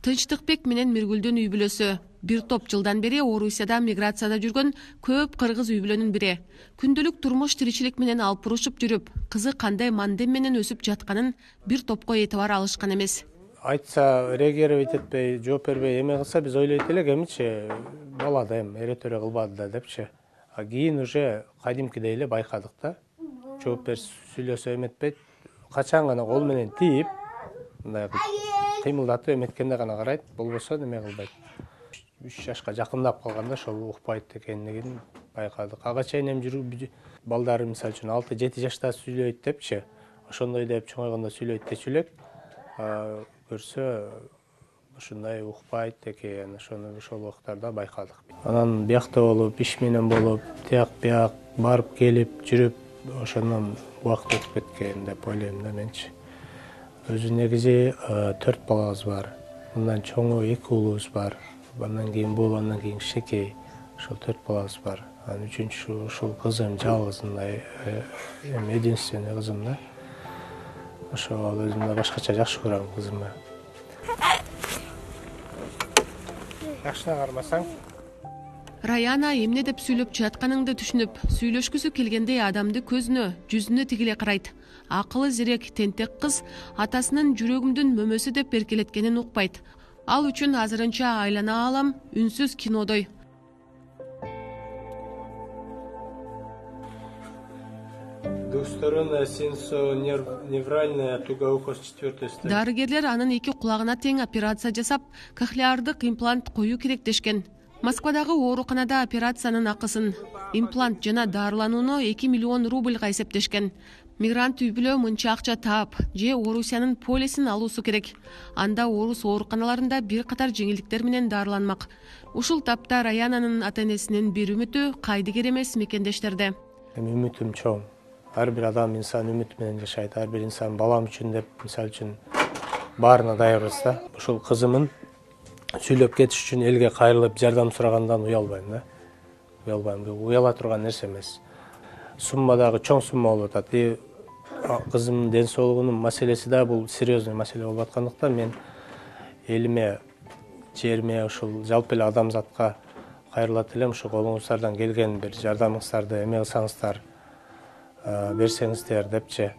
Тынчтыкбек менен Миргүлдүн үй бүлөсү. Бир топ жылдан бери Орусияда миграцияда жүргөн көп кыргыз үй бүлөнүн бири. Күндүлүк турмуш тиричилик менен алпурушуп жүрүп, кызы кандай мандем менен өсүп жатканын бир топко этибар алышкан эмес. Айтса, реагировать этпей, жооп бербей эме кылса, биз ойлойт элек, эмичи бала да эми эретөре кылбады да депчи. А кийин уже кадимкидей эле байкадык да. Жооп берип сүйлөсө эметпейт. Качан гана кол менен тийип, мындай кыймылдатып эметкенде гана карайт, болбосо неме кылбайт. 3 жашка жакындап калганда ошол укпайт экенин байкадык. Ага чейин эми жүрүп балдары мисалы үчүн 6-7 жашта сүйлөйт депчи. Ошондой деп чоңойгондо сүйлөйт дечү элек. Көрсө ушундай укпайт экен, ошону ошол убактарда байкадык. Анан биякта болуп, иш менен болуп, тияк бияк барып келип жүрүп, ошондон убакыт өтүп кеткен деп ойлойм да менчи. Өзү негизи 4 балабыз бар. Мындан чоңу 2 уулубуз бар. Андан кийин бул, андан кийин кичинекей. Ошол 4 балабыз бар. Анан үчүнчү ушул кызым жалгыз мындай единственный кызым да. Ошол өзүмдө башкача жакшы көрөм кызымды. Жакшы кармасаң. Раяна эмне деп сүйлөп жатканыңды түшүнүп, сүйлөшкүсү келгендей адамды көзүнө, жүзүнө тигиле карайт. Акылы зерек тентек кыз атасынын жүрөгүмдүн мөмөсү деп эркелеткенин укпайт. Ал үчүн азырынча айлана алам үнсүз кинодой. Двусторонняя тугоухоз 4 стадия. Дарыгерлер анын 2 кулагына тең операция жасап, кохлеардык имплант коюу керек дешкен. Москвадагы ооруканада операциянын акысын, имплант жана дарыланууну 2 миллион рубльга эсептешкен. Мигрант үй бүлө мынча акча таап, же Орусиянын полисин алуусу керек. Анда орус ооруканаларында бир катар жеңилдиктер менен дарыланмак. Ушул тапта Раянанын ата-энесинин бир үмүтү кайдыгер эмес мекендештерде. Үмүтүм чоң. Ар бир адам инсан үмүт менен жашайт. Ар бир инсан балам үчүн деп, мисалы үчүн баарына даярбыз да. Ушул кызымын сүйлөп кетиш үчүн элге кайрылып жардам сурагандан уялбайм да. Уялбайм. Уяла турган нерсе эмес. Сумма дагы чоң сумма болуп атат. Кызымдын ден соолугунун маселеси да бул серьезный маселе болуп аткандыктан мен элиме, жериме, ушул жалпы эле адамзатка кайрылат элем. Ушу колуңуздардан келген бир жардамыңыздарды эме кылсаңыздар, берсеңиздер депчи.